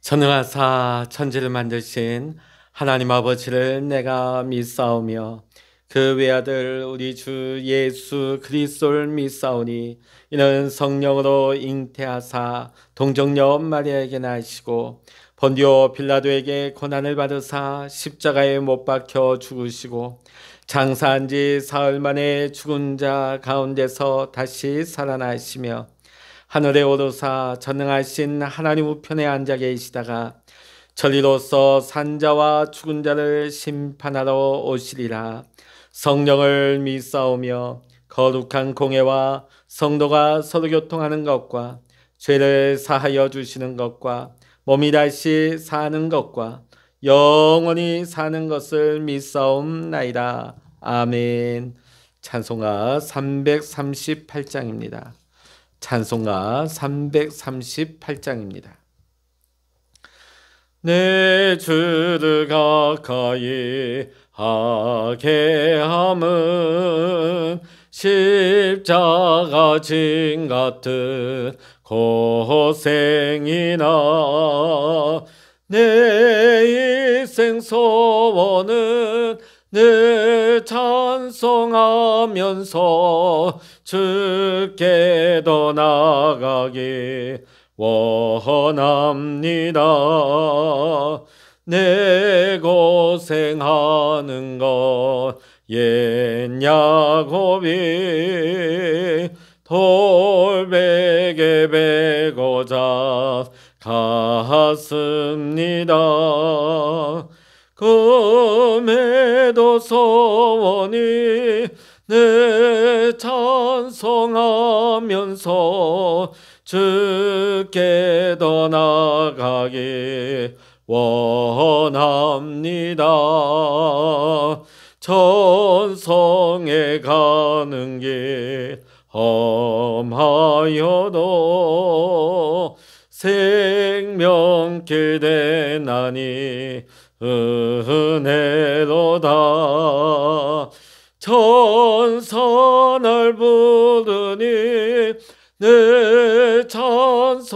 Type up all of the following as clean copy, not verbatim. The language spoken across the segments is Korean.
전능하사 천지를 만드신 하나님 아버지를 내가 믿사오며 그 외아들 우리 주 예수 그리스도를 믿사오니 이는 성령으로 잉태하사 동정녀 마리아에게 나시고 본디오 빌라도에게 고난을 받으사 십자가에 못 박혀 죽으시고 장사한 지 사흘 만에 죽은 자 가운데서 다시 살아나시며 하늘에 오르사 전능하신 하나님 우편에 앉아 계시다가 저리로서 산자와 죽은 자를 심판하러 오시리라. 성령을 믿사오며 거룩한 공회와 성도가 서로 교통하는 것과 죄를 사하여 주시는 것과 몸이 다시 사는 것과 영원히 사는 것을 믿사옵나이다. 아멘. 찬송가 338장입니다. 찬송가 338장입니다. 내 주를 가까이 하게 함은 십자가 진 같은 고생이나 내 인생 소원은 늘 찬송하면서 주께 더 나아가기 원합니다. 내 고생하는 것 옛 야곱이 돌베개 베고자 갔습니다. 금에도 소원이 늘 찬송하면서 주께 더 나아가기 원합니다. 천성에 가는 길 험하여도 생명길 대나니 은혜로다. 천사를 부르니 늘 찬송하면서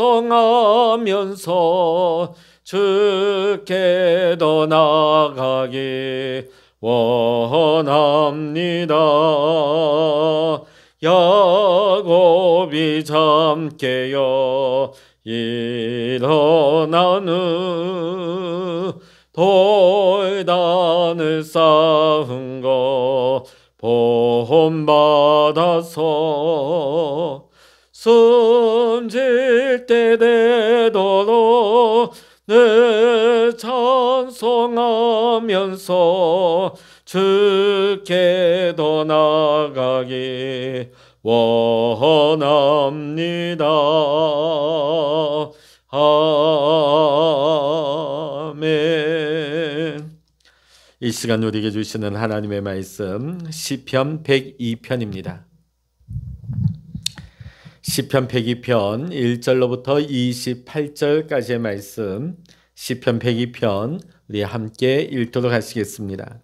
주께 더 나아가기 원합니다. 야곱이 잠 깨어 일어나는 돌단을 쌓은 것 본받아서 숨질 때 되도록 늘 찬송하면서 주께 더 나아가기 원합니다. 아멘. 이 시간 우리에게 주시는 하나님의 말씀 시편 102편입니다. 시편 102편 1절로부터 28절까지의 말씀 시편 102편 우리 함께 읽도록 하시겠습니다.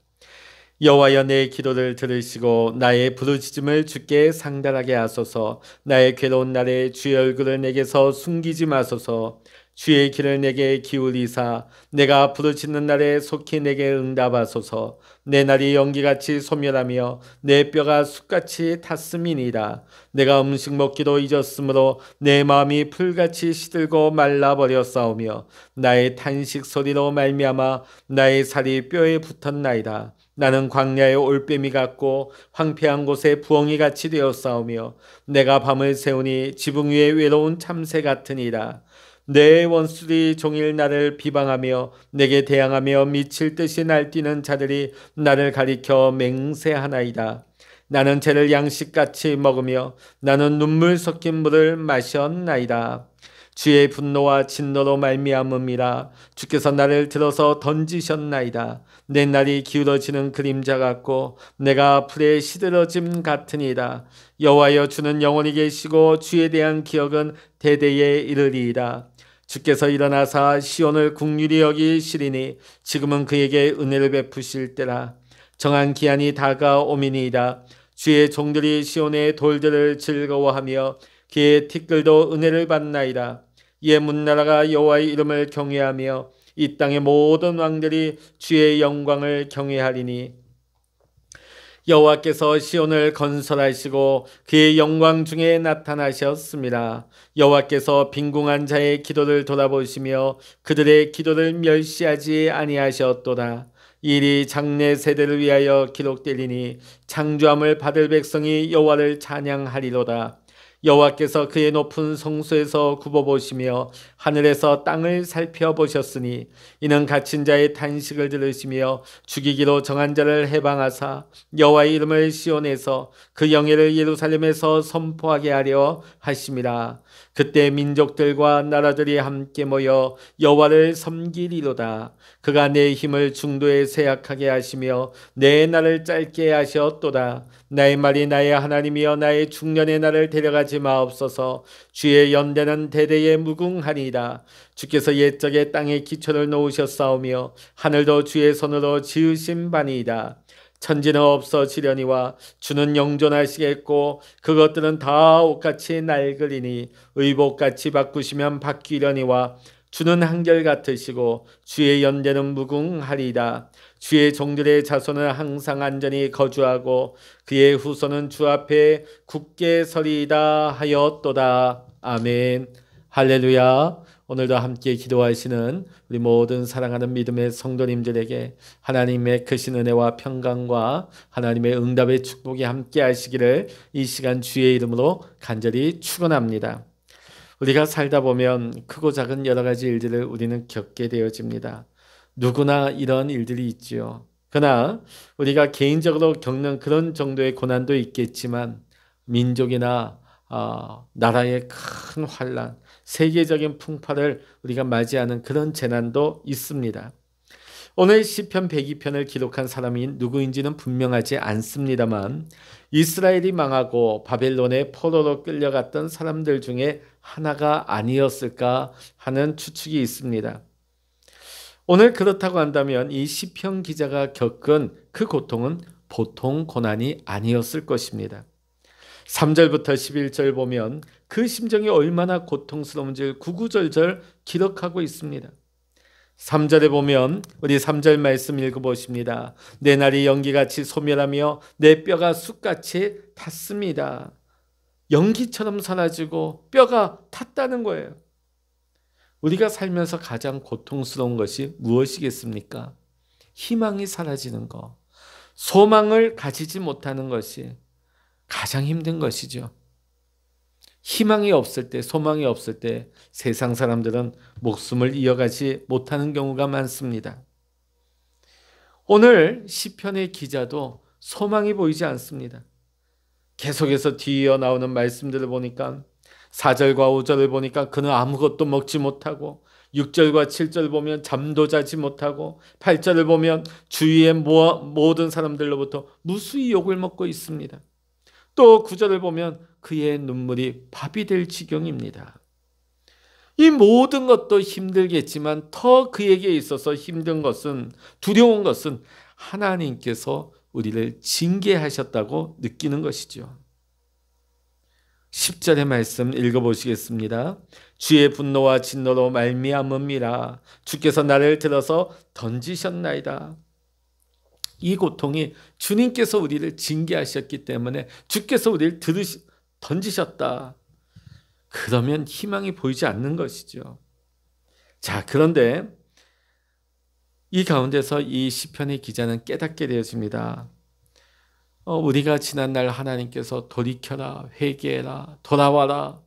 여호와여 내 기도를 들으시고 나의 부르짖음을 주께 상달하게 하소서. 나의 괴로운 날에 주의 얼굴을 내게서 숨기지 마소서. 주의 길을 내게 기울이사 내가 부르짖는 날에 속히 내게 응답하소서. 내 날이 연기같이 소멸하며 내 뼈가 숯같이 탔음이니이다. 내가 음식 먹기도 잊었으므로 내 마음이 풀같이 시들고 말라버렸사오며 나의 탄식 소리로 말미암아 나의 살이 뼈에 붙었나이다. 나는 광야의 올빼미 같고 황폐한 곳에 부엉이같이 되었사오며 내가 밤을 새우니 지붕 위에 외로운 참새 같으니라. 내 원수들이 종일 나를 비방하며 내게 대항하며 미칠 듯이 날뛰는 자들이 나를 가리켜 맹세하나이다. 나는 죄를 양식같이 먹으며 나는 눈물 섞인 물을 마셨나이다. 주의 분노와 진노로 말미암음이라. 주께서 나를 들어서 던지셨나이다. 내 날이 기울어지는 그림자 같고 내가 불에 시들어짐 같으니이다. 여호와여 주는 영원히 계시고 주에 대한 기억은 대대에 이르리이다. 주께서 일어나사 시온을 긍휼히 여기시리니 지금은 그에게 은혜를 베푸실 때라. 정한 기한이 다가오미니이다. 주의 종들이 시온의 돌들을 즐거워하며 그의 티끌도 은혜를 받나이다. 이에 문나라가 여호와의 이름을 경외하며 이 땅의 모든 왕들이 주의 영광을 경외하리니 여호와께서 시온을 건설하시고 그의 영광 중에 나타나셨습니다. 여호와께서 빈궁한 자의 기도를 돌아보시며 그들의 기도를 멸시하지 아니하셨도다. 이 일이 장래 세대를 위하여 기록되리니 창조함을 받을 백성이 여호와를 찬양하리로다. 여호와께서 그의 높은 성소에서 굽어보시며 하늘에서 땅을 살펴보셨으니 이는 갇힌 자의 탄식을 들으시며 죽이기로 정한 자를 해방하사 여호와의 이름을 시온에서 그 영예를 예루살렘에서 선포하게 하려 하심이라. 그때 민족들과 나라들이 함께 모여 여호와를 섬기리로다. 그가 내 힘을 중도에 쇠약하게 하시며 내 날을 짧게 하셨도다. 나의 말이 나의 하나님이여 나의 중년의 날을 데려가지 마옵소서. 주의 연대는 대대에 무궁하니이다. 주께서 옛적에 땅에 기초를 놓으셨사오며 하늘도 주의 손으로 지으신 바니이다. 천지는 없어지려니와 주는 영존하시겠고 그것들은 다 옷같이 낡으리니 의복같이 바꾸시면 바뀌려니와 주는 한결같으시고 주의 연대는 무궁하리이다. 주의 종들의 자손은 항상 안전히 거주하고 그의 후손은 주 앞에 굳게 서리이다 하였도다. 아멘. 할렐루야. 오늘도 함께 기도하시는 우리 모든 사랑하는 믿음의 성도님들에게 하나님의 크신 은혜와 평강과 하나님의 응답의 축복이 함께 하시기를 이 시간 주의 이름으로 간절히 축원합니다. 우리가 살다 보면 크고 작은 여러 가지 일들을 우리는 겪게 되어집니다. 누구나 이런 일들이 있지요. 그러나 우리가 개인적으로 겪는 그런 정도의 고난도 있겠지만 민족이나 나라의 큰 환란, 세계적인 풍파를 우리가 맞이하는 그런 재난도 있습니다. 오늘 시편 102편을 기록한 사람이 누구인지는 분명하지 않습니다만 이스라엘이 망하고 바벨론의 포로로 끌려갔던 사람들 중에 하나가 아니었을까 하는 추측이 있습니다. 오늘 그렇다고 한다면 이 시편 기자가 겪은 그 고통은 보통 고난이 아니었을 것입니다. 3절부터 11절 보면 그 심정이 얼마나 고통스러운지 구구절절 기록하고 있습니다. 3절에 보면 우리 3절 말씀 읽어보십니다. 내 날이 연기같이 소멸하며 내 뼈가 숯같이 탔습니다. 연기처럼 사라지고 뼈가 탔다는 거예요. 우리가 살면서 가장 고통스러운 것이 무엇이겠습니까? 희망이 사라지는 것, 소망을 가지지 못하는 것이 가장 힘든 것이죠. 희망이 없을 때, 소망이 없을 때 세상 사람들은 목숨을 이어가지 못하는 경우가 많습니다. 오늘 시편의 기자도 소망이 보이지 않습니다. 계속해서 뒤이어 나오는 말씀들을 보니까 4절과 5절을 보니까 그는 아무것도 먹지 못하고 6절과 7절 보면 잠도 자지 못하고 8절을 보면 주위의 모든 사람들로부터 무수히 욕을 먹고 있습니다. 또 9절을 보면 그의 눈물이 밥이 될 지경입니다. 이 모든 것도 힘들겠지만 더 그에게 있어서 힘든 것은, 두려운 것은 하나님께서 우리를 징계하셨다고 느끼는 것이죠. 10절의 말씀 읽어보시겠습니다. 주의 분노와 진노로 말미암음이라 주께서 나를 들어서 던지셨나이다. 이 고통이 주님께서 우리를 징계하셨기 때문에 주께서 우리를 던지셨다. 그러면 희망이 보이지 않는 것이죠. 자, 그런데 이 가운데서 이 시편의 기자는 깨닫게 되어집니다. 우리가 지난날 하나님께서 돌이켜라, 회개해라, 돌아와라,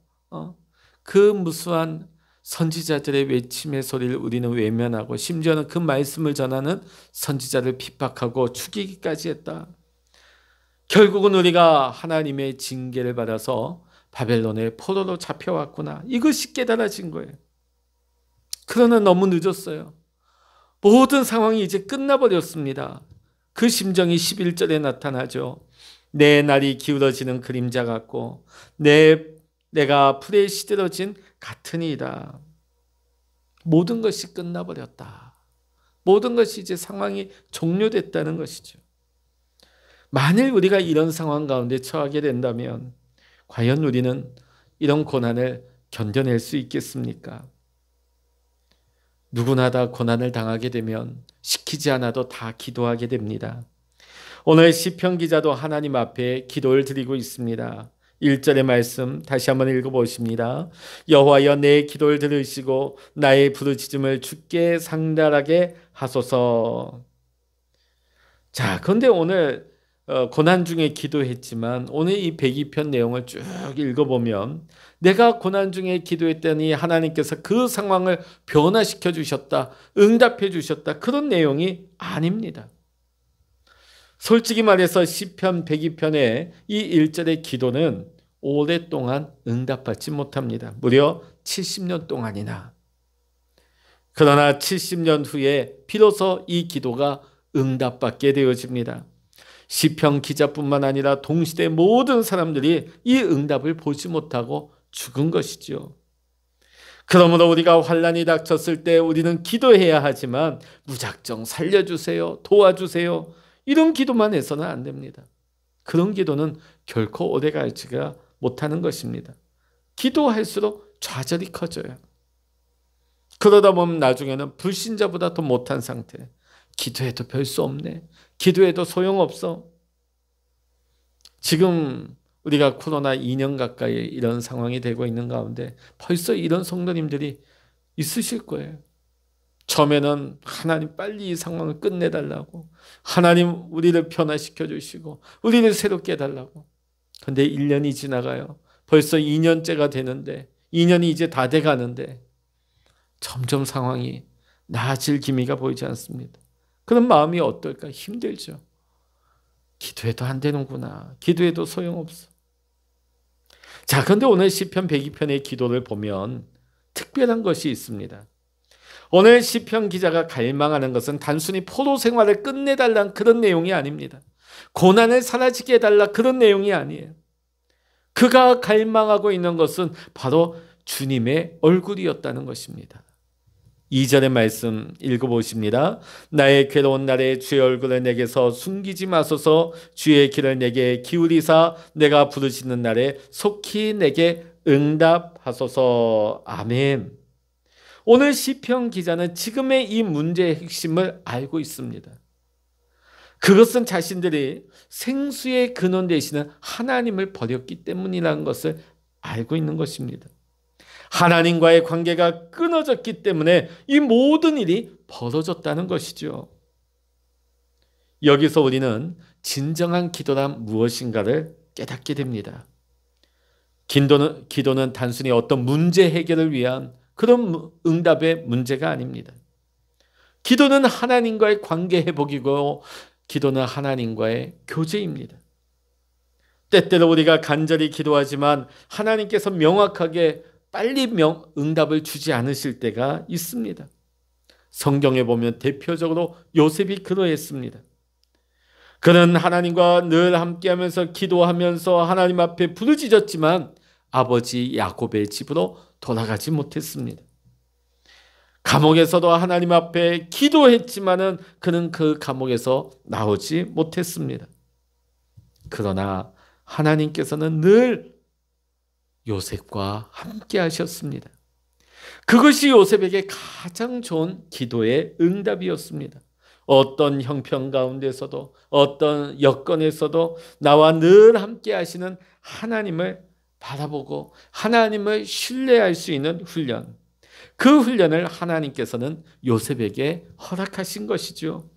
그 무수한 선지자들의 외침의 소리를 우리는 외면하고 심지어는 그 말씀을 전하는 선지자를 핍박하고 죽이기까지 했다. 결국은 우리가 하나님의 징계를 받아서 바벨론의 포로로 잡혀왔구나. 이것이 깨달아진 거예요. 그러나 너무 늦었어요. 모든 상황이 이제 끝나버렸습니다. 그 심정이 11절에 나타나죠. 내 날이 기울어지는 그림자 같고 내가 풀에 시들어진 같으니이다. 모든 것이 끝나버렸다. 모든 것이 이제 상황이 종료됐다는 것이죠. 만일 우리가 이런 상황 가운데 처하게 된다면 과연 우리는 이런 고난을 견뎌낼 수 있겠습니까? 누구나 다 고난을 당하게 되면 시키지 않아도 다 기도하게 됩니다. 오늘 시편 기자도 하나님 앞에 기도를 드리고 있습니다. 1절의 말씀 다시 한번 읽어보십니다. 여호와여 내 기도를 들으시고 나의 부르짖음을 주께 상달하게 하소서. 자, 그런데 오늘 고난 중에 기도했지만 오늘 이 102편 내용을 쭉 읽어보면 내가 고난 중에 기도했더니 하나님께서 그 상황을 변화시켜 주셨다, 응답해 주셨다, 그런 내용이 아닙니다. 솔직히 말해서 시편 102편의 이 1절의 기도는 오랫동안 응답받지 못합니다. 무려 70년 동안이나. 그러나 70년 후에 비로소 이 기도가 응답받게 되어집니다. 시편 기자뿐만 아니라 동시대 모든 사람들이 이 응답을 보지 못하고 죽은 것이죠. 그러므로 우리가 환난이 닥쳤을 때 우리는 기도해야 하지만 무작정 살려주세요, 도와주세요, 이런 기도만 해서는 안 됩니다. 그런 기도는 결코 오래가지가 못하는 것입니다. 기도할수록 좌절이 커져요. 그러다 보면 나중에는 불신자보다 더 못한 상태. 기도해도 별 수 없네. 기도해도 소용없어. 지금 우리가 코로나 2년 가까이 이런 상황이 되고 있는 가운데 벌써 이런 성도님들이 있으실 거예요. 처음에는 하나님 빨리 이 상황을 끝내달라고, 하나님 우리를 변화시켜 주시고 우리를 새롭게 해달라고. 그런데 1년이 지나가요. 벌써 2년째가 되는데, 2년이 이제 다 돼가는데 점점 상황이 나아질 기미가 보이지 않습니다. 그런 마음이 어떨까? 힘들죠. 기도해도 안 되는구나. 기도해도 소용없어. 자, 그런데 오늘 시편 102편의 기도를 보면 특별한 것이 있습니다. 오늘 시편 기자가 갈망하는 것은 단순히 포로 생활을 끝내달라는 그런 내용이 아닙니다. 고난을 사라지게 해달라 그런 내용이 아니에요. 그가 갈망하고 있는 것은 바로 주님의 얼굴이었다는 것입니다. 2절의 말씀 읽어보십니다. 나의 괴로운 날에 주의 얼굴을 내게서 숨기지 마소서. 주의 길을 내게 기울이사 내가 부르짖는 날에 속히 내게 응답하소서. 아멘. 오늘 시편 기자는 지금의 이 문제의 핵심을 알고 있습니다. 그것은 자신들이 생수의 근원 되시는 하나님을 버렸기 때문이라는 것을 알고 있는 것입니다. 하나님과의 관계가 끊어졌기 때문에 이 모든 일이 벌어졌다는 것이죠. 여기서 우리는 진정한 기도란 무엇인가를 깨닫게 됩니다. 기도는 단순히 어떤 문제 해결을 위한 그런 응답의 문제가 아닙니다. 기도는 하나님과의 관계 회복이고 기도는 하나님과의 교제입니다. 때때로 우리가 간절히 기도하지만 하나님께서 명확하게 빨리 응답을 주지 않으실 때가 있습니다. 성경에 보면 대표적으로 요셉이 그러했습니다. 그는 하나님과 늘 함께하면서 기도하면서 하나님 앞에 부르짖었지만 아버지 야곱의 집으로 돌아가지 못했습니다. 감옥에서도 하나님 앞에 기도했지만은 그는 그 감옥에서 나오지 못했습니다. 그러나 하나님께서는 늘 요셉과 함께 하셨습니다. 그것이 요셉에게 가장 좋은 기도의 응답이었습니다. 어떤 형편 가운데서도 어떤 여건에서도 나와 늘 함께 하시는 하나님을 바라보고 하나님을 신뢰할 수 있는 훈련, 그 훈련을 하나님께서는 요셉에게 허락하신 것이죠.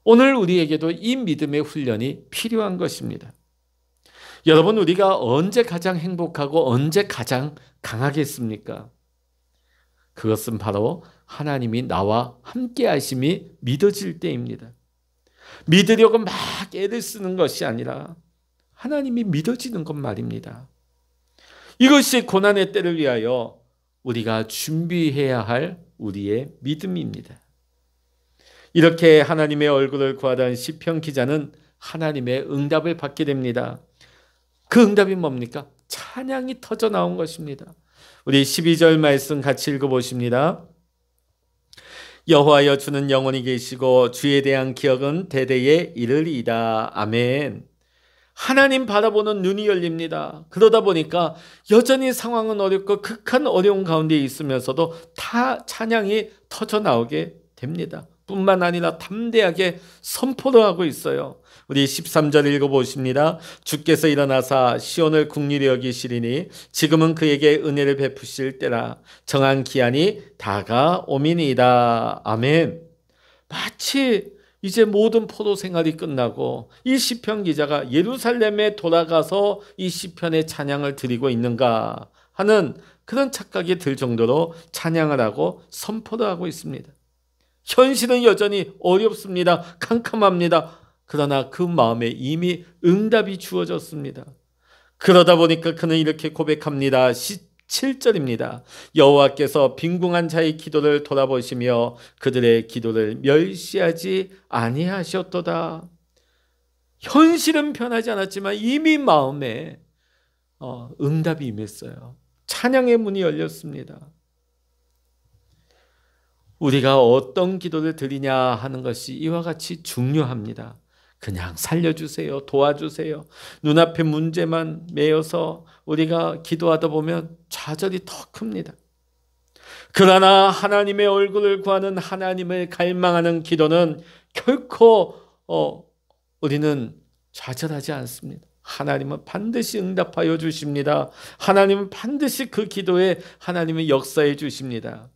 오늘 우리에게도 이 믿음의 훈련이 필요한 것입니다. 여러분, 우리가 언제 가장 행복하고 언제 가장 강하겠습니까? 그것은 바로 하나님이 나와 함께 하심이 믿어질 때입니다. 믿으려고 막 애를 쓰는 것이 아니라 하나님이 믿어지는 것 말입니다. 이것이 고난의 때를 위하여 우리가 준비해야 할 우리의 믿음입니다. 이렇게 하나님의 얼굴을 구하던 시편 기자는 하나님의 응답을 받게 됩니다. 그 응답이 뭡니까? 찬양이 터져 나온 것입니다. 우리 12절 말씀 같이 읽어보십니다. 여호와여 주는 영원히 계시고 주에 대한 기억은 대대에 이르리이다. 아멘. 하나님 바라보는 눈이 열립니다. 그러다 보니까 여전히 상황은 어렵고 극한 어려운 가운데 있으면서도 다 찬양이 터져 나오게 됩니다. 뿐만 아니라 담대하게 선포도 하고 있어요. 우리 13절 읽어보십니다. 주께서 일어나사 시온을 국리로 여기시리니 지금은 그에게 은혜를 베푸실 때라. 정한 기한이 다가오미니이다. 아멘. 마치 이제 모든 포도 생활이 끝나고 이 시편 기자가 예루살렘에 돌아가서 이 시편의 찬양을 드리고 있는가 하는 그런 착각이 들 정도로 찬양을 하고 선포를 하고 있습니다. 현실은 여전히 어렵습니다. 캄캄합니다. 그러나 그 마음에 이미 응답이 주어졌습니다. 그러다 보니까 그는 이렇게 고백합니다. 7절입니다. 여호와께서 빈궁한 자의 기도를 돌아보시며 그들의 기도를 멸시하지 아니하셨도다. 현실은 변하지 않았지만 이미 마음에 응답이 임했어요. 찬양의 문이 열렸습니다. 우리가 어떤 기도를 드리냐 하는 것이 이와 같이 중요합니다. 그냥 살려주세요. 도와주세요. 눈앞에 문제만 메어서 우리가 기도하다 보면 좌절이 더 큽니다. 그러나 하나님의 얼굴을 구하는, 하나님을 갈망하는 기도는 결코 우리는 좌절하지 않습니다. 하나님은 반드시 응답하여 주십니다. 하나님은 반드시 그 기도에 하나님의 역사해 주십니다.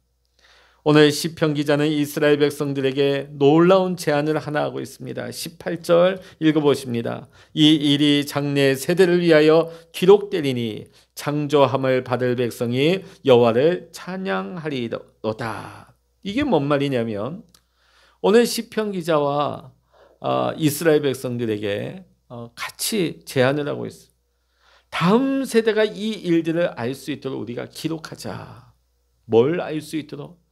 오늘 시편 기자는 이스라엘 백성들에게 놀라운 제안을 하나 하고 있습니다. 18절 읽어보십니다. 이 일이 장래 세대를 위하여 기록되리니 창조함을 받을 백성이 여호와를 찬양하리로다. 이게 뭔 말이냐면 오늘 시편 기자와 이스라엘 백성들에게 같이 제안을 하고 있어요. 다음 세대가 이 일들을 알 수 있도록 우리가 기록하자. 뭘 알 수 있도록?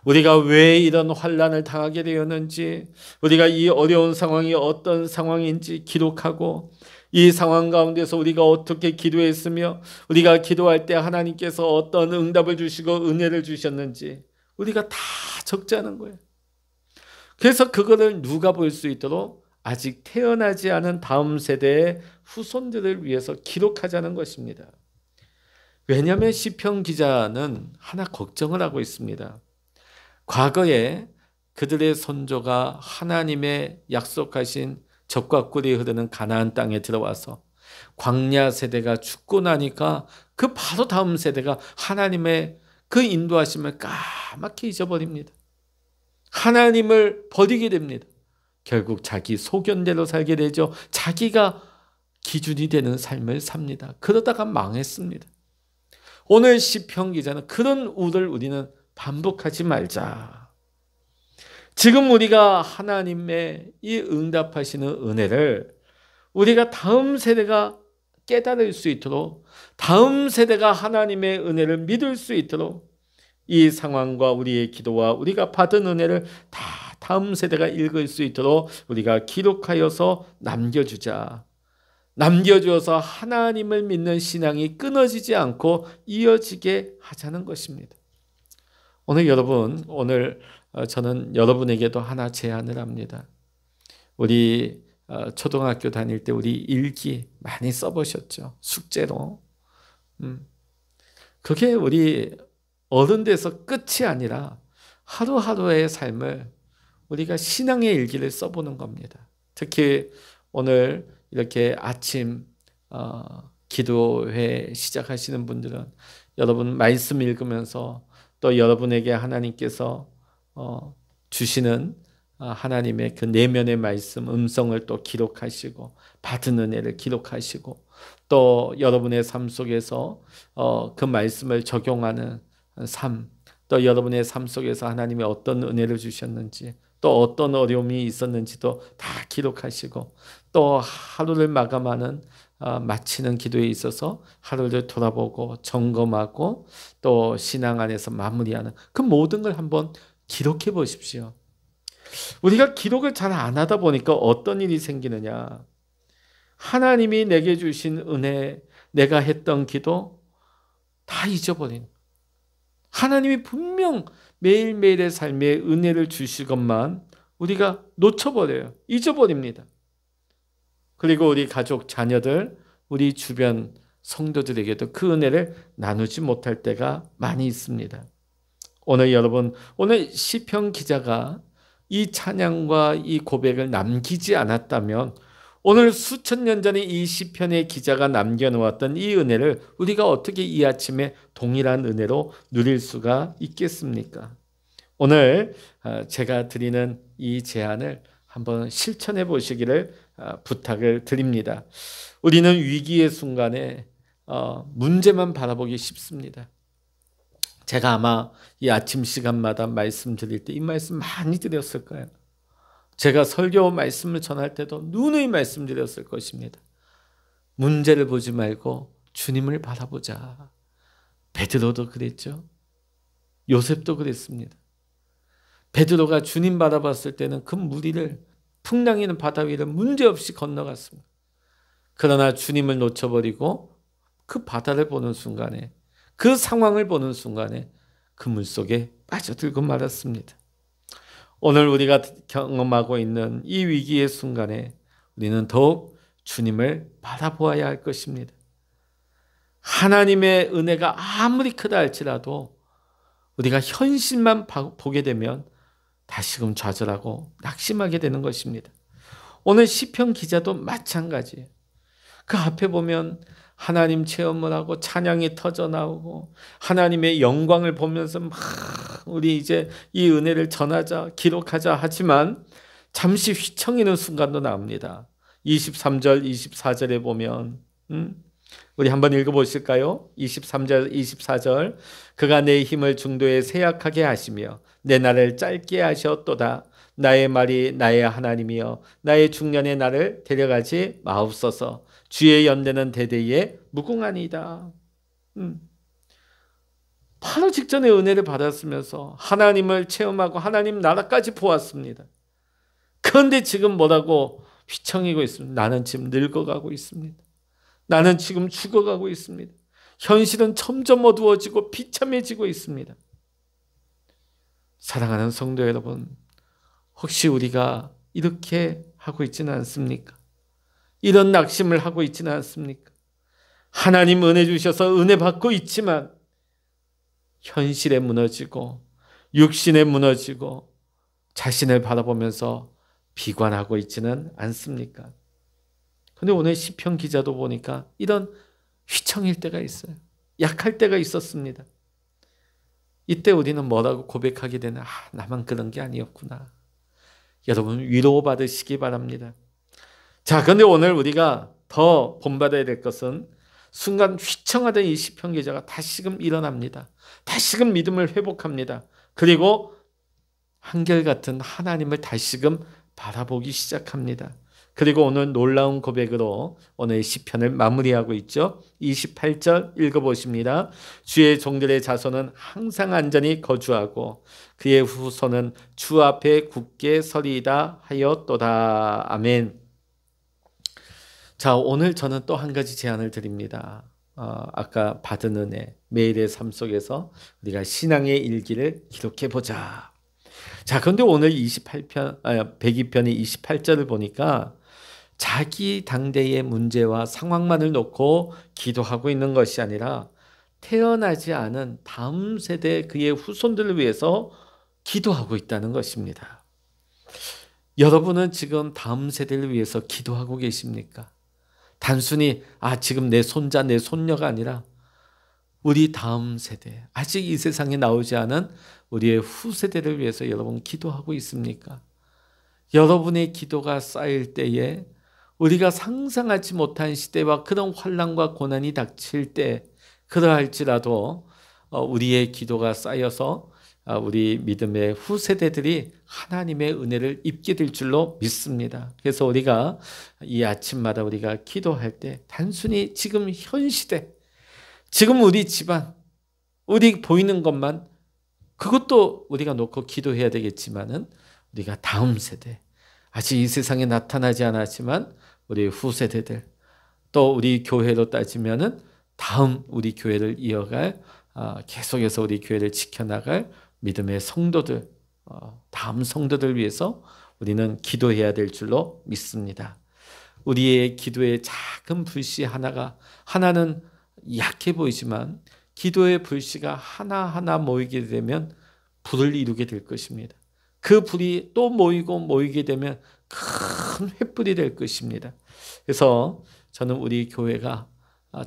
우리가 왜 이런 환난을 당하게 되었는지, 우리가 이 어려운 상황이 어떤 상황인지 기록하고, 이 상황 가운데서 우리가 어떻게 기도했으며 우리가 기도할 때 하나님께서 어떤 응답을 주시고 은혜를 주셨는지 우리가 다 적자는 거예요. 그래서 그거를 누가 볼 수 있도록 아직 태어나지 않은 다음 세대의 후손들을 위해서 기록하자는 것입니다. 왜냐하면 시편 기자는 하나 걱정을 하고 있습니다. 과거에 그들의 선조가 하나님의 약속하신 젖과 꿀이 흐르는 가나안 땅에 들어와서 광야 세대가 죽고 나니까 그 바로 다음 세대가 하나님의 그 인도하심을 까맣게 잊어버립니다. 하나님을 버리게 됩니다. 결국 자기 소견대로 살게 되죠. 자기가 기준이 되는 삶을 삽니다. 그러다가 망했습니다. 오늘 시편 기자는 그런 우를 우리는 반복하지 말자. 지금 우리가 하나님의 이 응답하시는 은혜를 우리가 다음 세대가 깨달을 수 있도록, 다음 세대가 하나님의 은혜를 믿을 수 있도록 이 상황과 우리의 기도와 우리가 받은 은혜를 다 다음 세대가 읽을 수 있도록 우리가 기록하여서 남겨주자. 남겨주어서 하나님을 믿는 신앙이 끊어지지 않고 이어지게 하자는 것입니다. 오늘 여러분, 저는 여러분에게도 하나 제안을 합니다. 우리 초등학교 다닐 때 우리 일기 많이 써보셨죠? 숙제로. 그게 우리 어른 돼서 끝이 아니라 하루하루의 삶을 우리가 신앙의 일기를 써보는 겁니다. 특히 오늘 이렇게 아침 기도회 시작하시는 분들은 여러분 말씀 읽으면서 또 여러분에게 하나님께서 주시는 하나님의 그 내면의 말씀, 음성을 또 기록하시고 받은 은혜를 기록하시고 또 여러분의 삶 속에서 그 말씀을 적용하는 삶, 또 여러분의 삶 속에서 하나님이 어떤 은혜를 주셨는지 또 어떤 어려움이 있었는지도 다 기록하시고 또 하루를 마감하는 마치는 기도에 있어서 하루를 돌아보고 점검하고 또 신앙 안에서 마무리하는 그 모든 걸 한번 기록해 보십시오. 우리가 기록을 잘 안 하다 보니까 어떤 일이 생기느냐. 하나님이 내게 주신 은혜, 내가 했던 기도 다 잊어버린. 하나님이 분명 매일매일의 삶에 은혜를 주실 것만 우리가 놓쳐버려요. 잊어버립니다. 그리고 우리 가족, 자녀들, 우리 주변 성도들에게도 그 은혜를 나누지 못할 때가 많이 있습니다. 오늘 여러분, 오늘 시편 기자가 이 찬양과 이 고백을 남기지 않았다면 오늘 수천 년 전에 이 시편의 기자가 남겨놓았던 이 은혜를 우리가 어떻게 이 아침에 동일한 은혜로 누릴 수가 있겠습니까? 오늘 제가 드리는 이 제안을 한번 실천해 보시기를 부탁을 드립니다. 우리는 위기의 순간에 문제만 바라보기 쉽습니다. 제가 아마 이 아침 시간마다 말씀드릴 때 이 말씀 많이 드렸을 거예요. 제가 설교 말씀을 전할 때도 누누이 말씀드렸을 것입니다. 문제를 보지 말고 주님을 바라보자. 베드로도 그랬죠. 요셉도 그랬습니다. 베드로가 주님 바라봤을 때는 그 무리를 풍랑이는 바다 위를 문제없이 건너갔습니다. 그러나 주님을 놓쳐버리고 그 바다를 보는 순간에, 그 상황을 보는 순간에 그 물속에 빠져들고 말았습니다. 오늘 우리가 경험하고 있는 이 위기의 순간에 우리는 더욱 주님을 바라보아야 할 것입니다. 하나님의 은혜가 아무리 크다 할지라도 우리가 현실만 보게 되면 다시금 좌절하고 낙심하게 되는 것입니다. 오늘 시편 기자도 마찬가지예요. 그 앞에 보면 하나님 체험을 하고 찬양이 터져 나오고 하나님의 영광을 보면서 막 우리 이제 이 은혜를 전하자, 기록하자 하지만 잠시 휘청이는 순간도 나옵니다. 23절, 24절에 보면 우리 한번 읽어보실까요? 23절, 24절. 그가 내 힘을 중도에 쇠약하게 하시며 내 날을 짧게 하셨도다. 나의 말이 나의 하나님이여 나의 중년에 나를 데려가지 마옵소서. 주의 연대는 대대에 무궁하니이다. 바로 직전에 은혜를 받았으면서 하나님을 체험하고 하나님 나라까지 보았습니다. 그런데 지금 뭐라고 휘청이고 있습니다. 나는 지금 늙어가고 있습니다. 나는 지금 죽어가고 있습니다. 현실은 점점 어두워지고 비참해지고 있습니다. 사랑하는 성도 여러분, 혹시 우리가 이렇게 하고 있지는 않습니까? 이런 낙심을 하고 있지는 않습니까? 하나님 은혜 주셔서 은혜 받고 있지만 현실에 무너지고 육신에 무너지고 자신을 바라보면서 비관하고 있지는 않습니까? 그런데 오늘 시편 기자도 보니까 이런 휘청일 때가 있어요. 약할 때가 있었습니다. 이때 우리는 뭐라고 고백하게 되나? 나만 그런 게 아니었구나. 여러분 위로받으시기 바랍니다. 자, 그런데 오늘 우리가 더 본받아야 될 것은 순간 휘청하던 이 시편 기자가 다시금 일어납니다. 다시금 믿음을 회복합니다. 그리고 한결같은 하나님을 다시금 바라보기 시작합니다. 그리고 오늘 놀라운 고백으로 오늘 시편을 마무리하고 있죠. 28절 읽어보십니다. 주의 종들의 자손은 항상 안전히 거주하고 그의 후손은 주 앞에 굳게 서리이다 하였도다. 아멘. 자, 오늘 저는 또 한 가지 제안을 드립니다. 아까 받은 은혜, 매일의 삶 속에서 우리가 신앙의 일기를 기록해보자. 자, 그런데 오늘 102편의 28절을 보니까 자기 당대의 문제와 상황만을 놓고 기도하고 있는 것이 아니라 태어나지 않은 다음 세대 그의 후손들을 위해서 기도하고 있다는 것입니다. 여러분은 지금 다음 세대를 위해서 기도하고 계십니까? 단순히 지금 내 손자, 내 손녀가 아니라 우리 다음 세대, 아직 이 세상에 나오지 않은 우리의 후세대를 위해서 여러분 기도하고 있습니까? 여러분의 기도가 쌓일 때에 우리가 상상하지 못한 시대와 그런 환난과 고난이 닥칠 때 그러할지라도 우리의 기도가 쌓여서 우리 믿음의 후세대들이 하나님의 은혜를 입게 될 줄로 믿습니다. 그래서 우리가 이 아침마다 우리가 기도할 때 단순히 지금 현 시대, 지금 우리 집안, 우리 보이는 것만 그것도 우리가 놓고 기도해야 되겠지만은 우리가 다음 세대, 아직 이 세상에 나타나지 않았지만 우리 후세대들, 또 우리 교회로 따지면은 다음 우리 교회를 이어갈 계속해서 우리 교회를 지켜나갈 믿음의 성도들, 다음 성도들 위해서 우리는 기도해야 될 줄로 믿습니다. 우리의 기도의 작은 불씨 하나는 약해 보이지만 기도의 불씨가 하나하나 모이게 되면 불을 이루게 될 것입니다. 그 불이 또 모이게 되면 큰 횃불이 될 것입니다. 그래서 저는 우리 교회가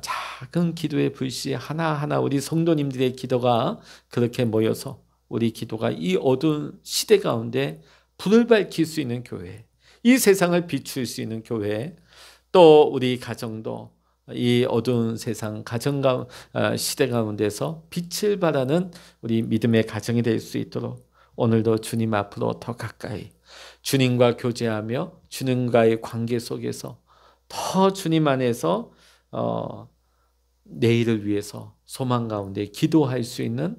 작은 기도의 불씨 하나하나 우리 성도님들의 기도가 그렇게 모여서 우리 기도가 이 어두운 시대 가운데 불을 밝힐 수 있는 교회, 이 세상을 비출 수 있는 교회, 또 우리 가정도 이 어두운 세상 시대 가운데서 빛을 발하는 우리 믿음의 가정이 될 수 있도록 오늘도 주님 앞으로 더 가까이 주님과 교제하며 주님과의 관계 속에서 더 주님 안에서 내일을 위해서 소망 가운데 기도할 수 있는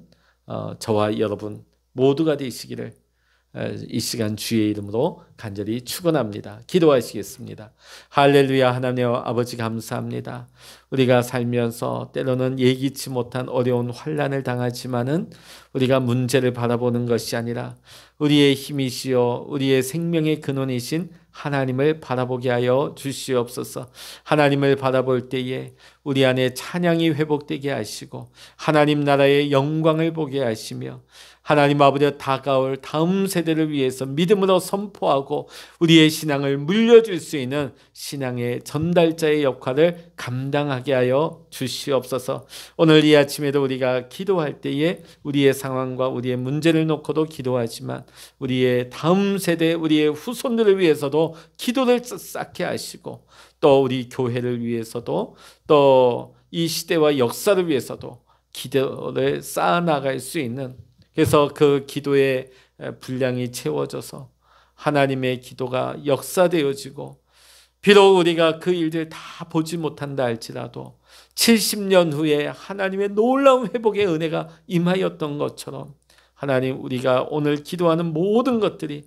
저와 여러분 모두가 되시기를 이 시간 주의 이름으로 간절히 축원합니다. 기도하시겠습니다. 할렐루야. 하나님 아버지 감사합니다. 우리가 살면서 때로는 예기치 못한 어려운 환난을 당하지만은 우리가 문제를 바라보는 것이 아니라 우리의 힘이시여 우리의 생명의 근원이신 하나님을 바라보게 하여 주시옵소서. 하나님을 바라볼 때에 우리 안에 찬양이 회복되게 하시고 하나님 나라의 영광을 보게 하시며 하나님 아버지 다가올 다음 세대를 위해서 믿음으로 선포하고 우리의 신앙을 물려줄 수 있는 신앙의 전달자의 역할을 감당하게 하여 주시옵소서. 오늘 이 아침에도 우리가 기도할 때에 우리의 상황과 우리의 문제를 놓고도 기도하지만 우리의 다음 세대, 우리의 후손들을 위해서도 기도를 쌓게 하시고 또 우리 교회를 위해서도 또 이 시대와 역사를 위해서도 기도를 쌓아나갈 수 있는, 그래서 그 기도의 분량이 채워져서 하나님의 기도가 역사되어지고 비록 우리가 그 일들 다 보지 못한다 할지라도 70년 후에 하나님의 놀라운 회복의 은혜가 임하였던 것처럼 하나님 우리가 오늘 기도하는 모든 것들이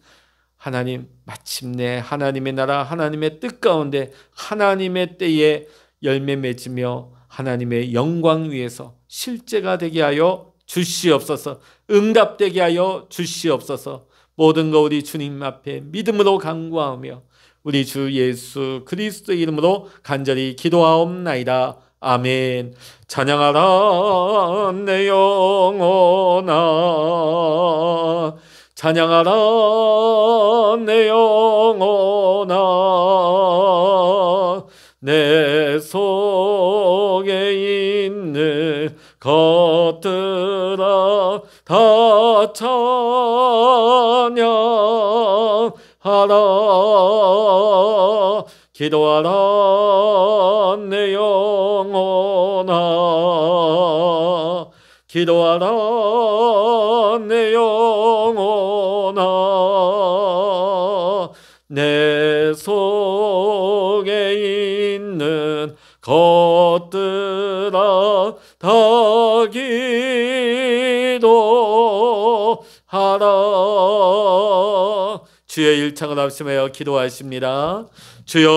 하나님 마침내 하나님의 나라 하나님의 뜻 가운데 하나님의 때에 열매 맺으며 하나님의 영광 위에서 실제가 되게 하여 주시옵소서. 응답되게 하여 주시옵소서. 모든 거 우리 주님 앞에 믿음으로 간구하며 우리 주 예수 그리스도의 이름으로 간절히 기도하옵나이다. 아멘. 찬양하라 내 영혼아, 찬양하라 내 영혼아, 내 속에 있는 것들아 다 찬양하라. 기도하라 내 영혼아, 기도하라 내 영혼아, 내 속에 있는 것들아 다 기도하라. 주의 일창을 합심하여 기도하십니다. 주여